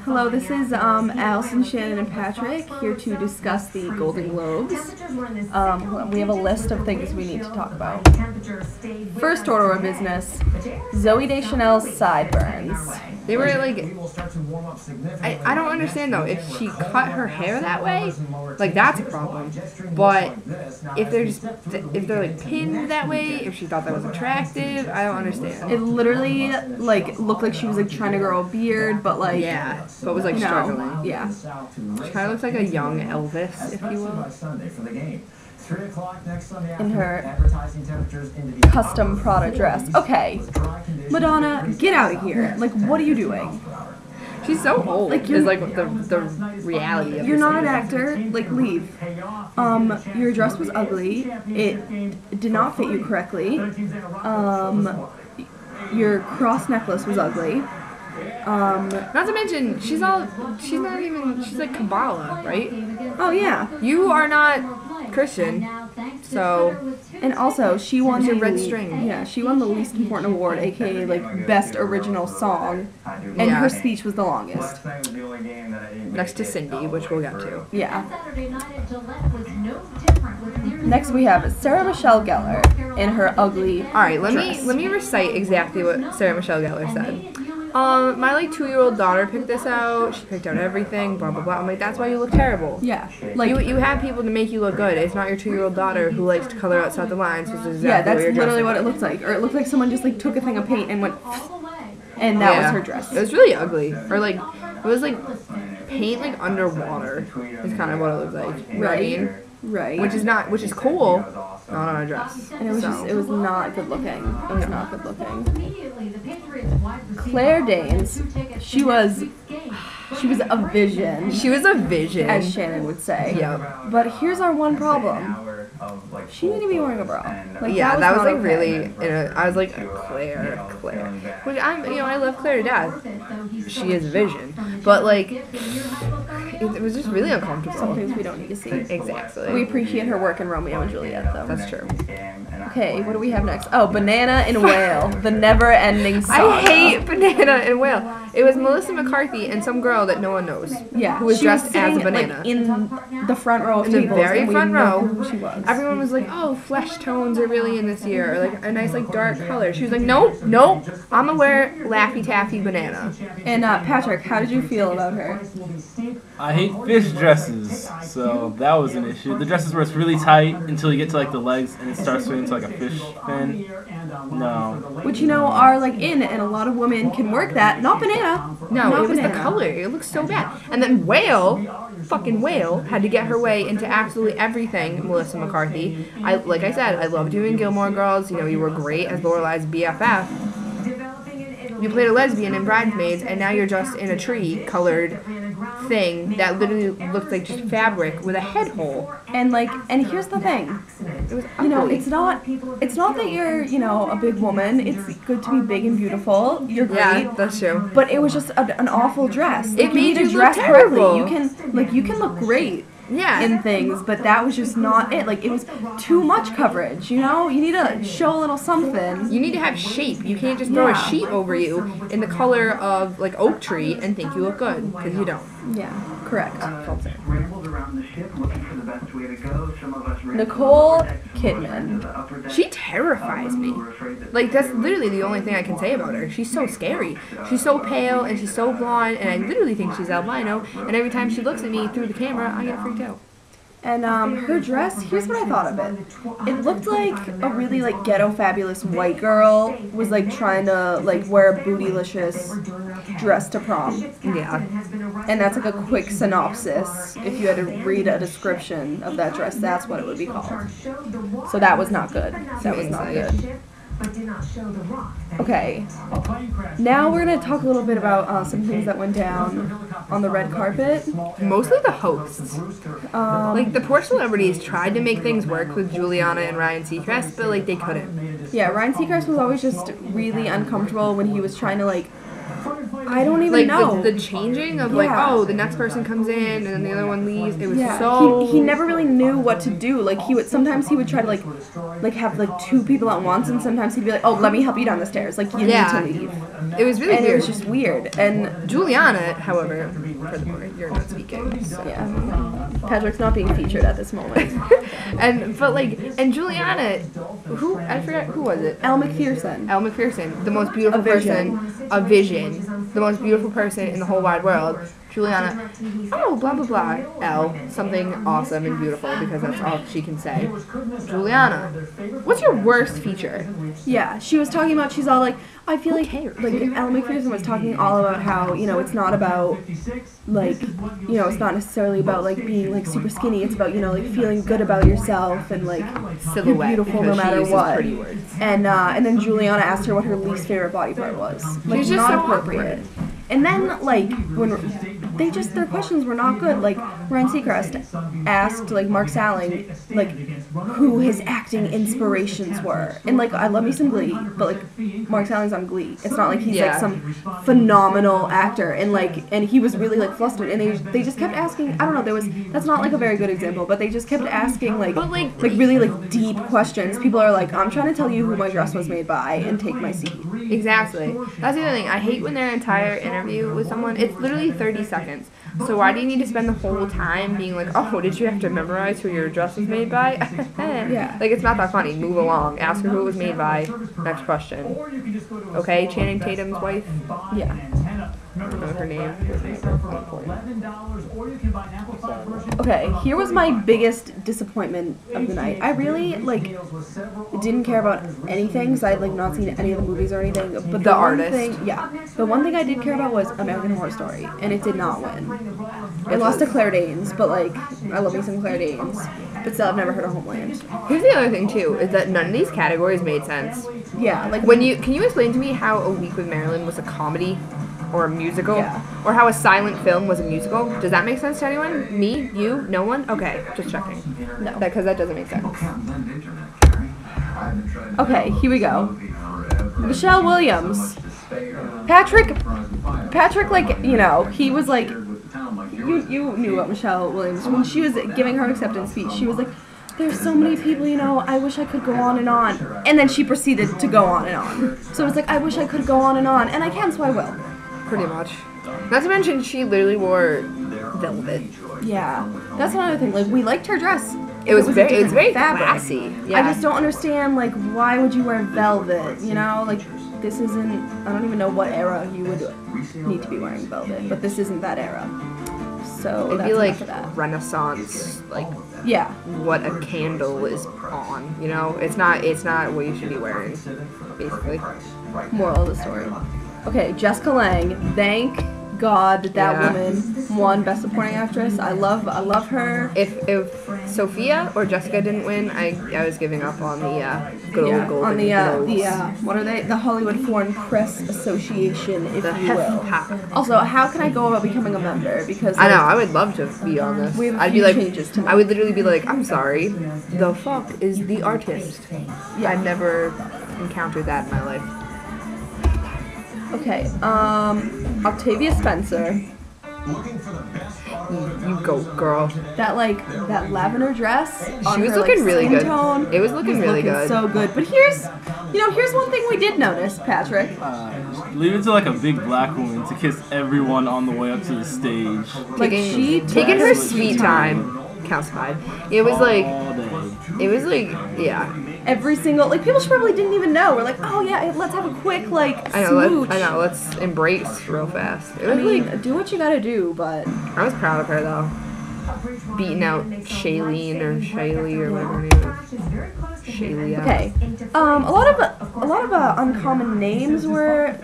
Hello, this is Allison, Shannon, and Patrick here to discuss the Golden Globes. We have a list of things we need to talk about. First order of business, Zooey Deschanel's sideburns. They were like, I don't understand though, if she cut her hair that way, like that's a problem. But if they're like pinned that way, if she thought that was attractive, I don't understand. It literally like looked like she was like trying to grow a beard, but like yeah, but was like struggling. Yeah, she kind of looks like a young Elvis, if you will. In her custom Prada dress. Okay, Madonna, get out of here. Like, what are you doing? She's so old. Like, is like the reality of you're not an actor. Like, leave. Your dress was ugly. It did not fit you correctly. Your cross necklace was ugly. Not to mention, she's like Kabbalah, right? Oh yeah. You are not Christian, so. And also, she won the red string. Yeah, she won the least important award, aka like best original song, and her speech was the longest. Next to Cindy, which we'll get to. Yeah. Next we have Sarah Michelle Gellar in her ugly. All right, let dress. me recite exactly what Sarah Michelle Gellar said. My like 2-year-old daughter picked this out. She picked out everything. Blah blah blah. I'm like, that's why you look terrible. Yeah, like you have people to make you look good. It's not your 2-year-old daughter who likes to color outside the lines. Which is exactly that's literally what it looks like. Or it looked like someone just like took a thing of paint and went, and that was her dress. It was really ugly. Or like it was like paint like underwater. Is kind of what it looked like. Right. Right. Which is cool. Not on a dress. And it was not good looking. It was not good looking. Claire Danes, she was a vision. She was a vision, as Shannon would say. Yeah. But here's our one problem. She needed to be wearing a bra. Like, that was like okay. really. I was like, Claire. Which I love Claire to death. She is a vision, but like, it was just really uncomfortable. Some things we don't need to see. Exactly. We appreciate her work in Romeo and Juliet, though. That's true. Okay, what do we have next? Oh, Banana and Whale, the never-ending saga. I hate Banana and Whale. It was Melissa McCarthy and some girl that no one knows. Yeah, who was dressed as a banana. Like, in the front row of in the tables, very front row. Who she was. Everyone was like, "Oh, flesh tones are really in this year," or like a nice like dark color. She was like, "Nope, I'm gonna wear Laffy Taffy Banana." And Patrick, how did you feel about her? I hate fish dresses, so that was an issue. The dresses where it's really tight until you get to like the legs and it starts turning into like a fish fin. No. Which are like in, and a lot of women can work that. Not Banana. No, it was the color. It looks so bad. And then fucking Whale, had to get her way into absolutely everything. Melissa McCarthy. Like I said, I loved you in Gilmore Girls. You were great as Lorelai's BFF. You played a lesbian in Bridesmaids, and now you're just in a tree-colored thing that literally looked like just fabric with a head hole. And here's the thing. It was ugly. It's not that you're, a big woman. It's good to be big and beautiful. You're great. Yeah, that's true. But it was just an awful dress. It made you dress look terrible. Correctly. You can look great. Yeah. In things, but that was just not it. Like, it was too much coverage, You need to show a little something. You need to have shape. You can't just throw a sheet over you in the color of, like, oak tree and think you look good, because you don't. Yeah, correct. Nicole Kidman. She terrifies me. Like, that's literally the only thing I can say about her. She's so scary. She's so pale, and she's so blonde, and I literally think she's albino, and every time she looks at me through the camera, I get freaked out. And her dress, here's what I thought of it. It looked like a really ghetto fabulous white girl was trying to wear a bootylicious dress to prom. Yeah. And that's a quick synopsis. If you had to read a description of that dress, that's what it would be called. So that was not good. That was not good. Okay, now we're going to talk a little bit about some things that went down on the red carpet. Mostly the hosts. The poor celebrities tried to make things work with Juliana and Ryan Seacrest, but they couldn't. Yeah, Ryan Seacrest was always just really uncomfortable when he was trying to I don't even Like know. the changing of the next person comes in and then the other one leaves. It was so. He never really knew what to do. Like he would try to like have like two people at once, and sometimes he'd be like, oh, let me help you down the stairs. Like you need to leave. It was really and weird. It was just weird. And Juliana, however, furthermore, you're not speaking. So. Yeah. Patrick's not being featured at this moment. and Juliana, who I forgot who was it? Elle Macpherson. Elle Macpherson, the most beautiful person, a vision, the most beautiful person in the whole wide world. Juliana, oh, blah, blah, blah, Elle, something awesome and beautiful because that's all she can say. Juliana, what's your worst feature? Yeah, she was talking about, she's all like, I feel like Elle Macpherson was talking all about how, it's not about, like, it's not necessarily about, like, being, like, super skinny. It's about, like, feeling good about yourself and, like, silhouette, you're beautiful no matter what. Pretty words. And then Juliana asked her what her least favorite body part was. Like, she's just not so appropriate. awkward. And then, like, when their questions were not good. Like, Ryan Seacrest asked, like, Mark Salling, like, who his acting inspirations were. And, like, I love me some Glee, but, like, Mark Salling's on Glee. It's not like he's, like, some phenomenal actor. And, like, and he was really, like, flustered. And they just kept asking, I don't know, that's not, like, a very good example, but they just kept asking, like really, like, deep questions. People are like, I'm trying to tell you who my dress was made by and take my seat. Exactly. That's the other thing. I hate when their entire interview with someone, it's literally 30 seconds. So why do you need to spend the whole time being like, oh, did you have to memorize who your dress was made by? Yeah. Like, it's not that funny. Move along. Ask her who it was made by. Next question. Okay, Channing Tatum's wife? Yeah. I don't know her name. Okay, here was my biggest disappointment of the night. I really, like, didn't care about anything because I had, like, not seen any of the movies or anything. But the artist. The one thing I did care about was American Horror Story, and it did not win. It lost to Claire Danes, but, like, I love me some Claire Danes. But still, I've never heard of Homeland. Here's the other thing, too, is that none of these categories made sense. Yeah, like... Can you explain to me how A Week with Marilyn was a comedy? Or a musical? Yeah. Or how a silent film was a musical? Does that make sense to anyone? Me? You? No one? Okay, just checking. No. Because that doesn't make sense. Okay, here we go. Michelle Williams. Patrick, like, he was like, you knew about Michelle Williams. When she was giving her acceptance speech, she was like, there's so many people, I wish I could go on and on. And then she proceeded to go on and on. So it's like, I wish I could go on, and I can, so I will. Pretty much. Not to mention, she literally wore velvet. Yeah. That's another thing. Like, we liked her dress. It was very fabric. classy. Yeah. I just don't understand, like, why would you wear velvet, Like, this isn't, I don't even know what era you would need to be wearing velvet, but this isn't that era. So it'd that's be like that. Renaissance, like, yeah, what a candle is on, It's not what you should be wearing, basically. Moral of the story. Okay, Jessica Lange, thank God that woman won Best Supporting Actress. I love her. If Sophia or Jessica didn't win, I was giving up on the good old Golden on Globes. What are they? The Hollywood Foreign Press Association, if you will. HFPA. Also, how can I go about becoming a member? Because I know I would love to be on this. We have a I'd few be like, changes to make. I would literally be like, I'm sorry, the fuck is the artist? Yeah. I've never encountered that in my life. Okay, Octavia Spencer. You go, girl. That lavender dress. She was looking really good. Tone, it was looking really good. So good. But here's one thing we did notice, Patrick. Leave it to like a big black woman to kiss everyone on the way up to the stage. Like taking her sweet time. Calcified. It was like, yeah. Every single, like, people probably didn't even know. We're like, oh yeah, let's have a quick, like, smooch. I know, let's embrace real fast. It was do what you gotta do, but... I was proud of her, though. Beating out Shailene or Shaylee or whatever her name is. Shaylee. Okay. A lot of uncommon names were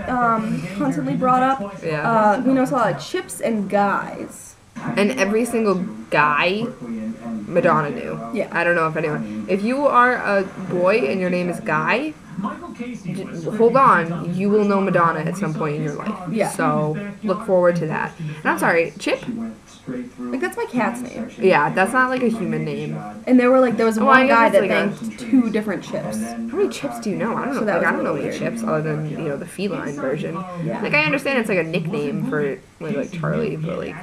constantly brought up. Yeah. We noticed a lot of Chips and Guys. And every single guy, Madonna knew. Yeah. I don't know if anyone. If you are a boy and your name is Guy, hold on, you will know Madonna at some point in your life. Yeah. So look forward to that. And I'm sorry, Chip? Like, that's my cat's name. Yeah, that's not like a human name. And there was I one guess guy it's that like a- thanked 2 different chips. How many chips do you know? I don't know. So that Like, was I a don't know little any weird. chips other than, you know, the feline version. Yeah. Like, I understand it's like a nickname for like Charlie, but like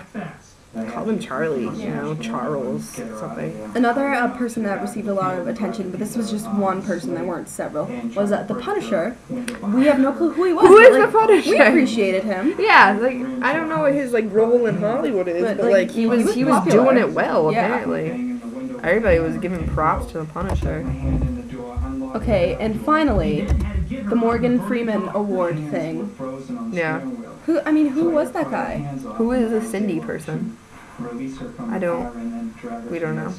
call him Charlie, you know, Charles or something. Another person that received a lot of attention, but this was just one person, there weren't several, was the Punisher. We have no clue who he was. Who but, is the Punisher? We appreciated him. Yeah, like I don't know what his like role in Hollywood is, But, but like, like he was popular. doing it well Yeah. apparently. Everybody was giving props to the Punisher. Okay, and finally, the Morgan Freeman Award thing. Yeah. Who was that guy? Who is the Cindy person? We don't know.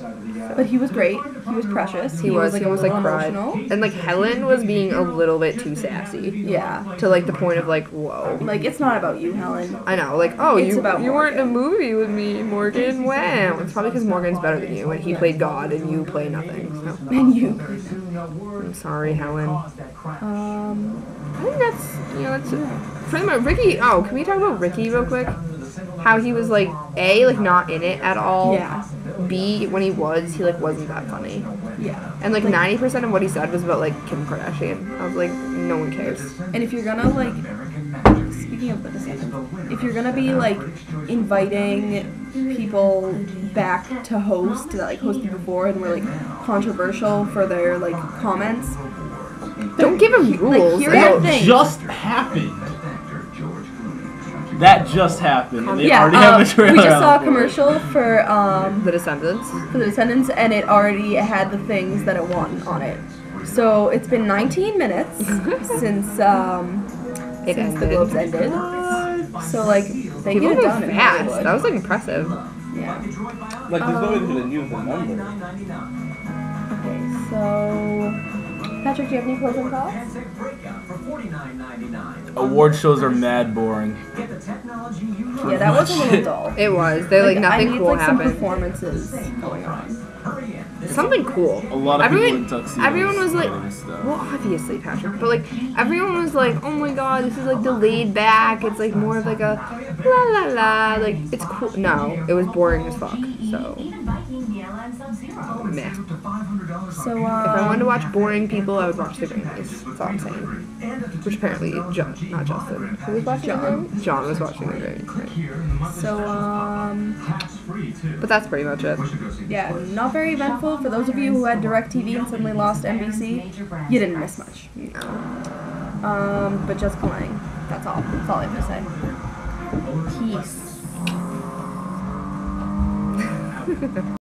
But he was great. He was precious. He was a like little cried. emotional. And like Helen was being a little bit too sassy. Yeah. To like the point of like, whoa. Like, it's not about you, Helen. I know, like, oh, It's you about weren't in a Morgan. movie with me, Morgan. Wow. It's probably because Morgan's better than you, and he played God, and you play nothing. So. And you. I'm sorry, Helen. I think that's pretty much Ricky. Oh, can we talk about Ricky real quick? How he was like A, like not in it at all. Yeah. B, when he was, he like wasn't that funny. Yeah. And like 90% of what he said was about like Kim Kardashian. I was like, no one cares. And if you're gonna like, speaking of the Descendants, if you're gonna be like inviting people back to host that like hosted before and were like controversial for their like comments, Don't give him rules. here's Like, the thing. Just happened. That just happened. And they yeah, already have a trailer we just saw out a for it. commercial The Descendants. for the Descendants, and it already had the things that it won on it. So it's been 19 minutes since the ended. Globes ended. So like they People get it move done in fast. Hollywood. That was like impressive. Yeah. Like, there's no way they could use the number. Okay, so Patrick, do you have any closing thoughts? Award shows are mad boring. Yeah, that was a little dull. It was. They like I nothing need cool like some happened. performances going on. Something cool. A lot of people in Everyone, tuxedos. everyone was like, getting stuff. well, obviously Patrick, but like everyone was like, oh my god, this is like the laid back. It's like more of like a la la la. Like it's cool. No, it was boring as fuck. So meh. So If I wanted to watch boring people, I would watch the Grammys. That's all I'm saying. Which apparently, not Justin. Who was watching John. the Grammys? John was watching the Grammys. Right. So But that's pretty much it. yeah, not very eventful. For those of you who had DirecTV and suddenly lost NBC, you didn't miss much. But just playing. That's all. That's all I have to say. Peace.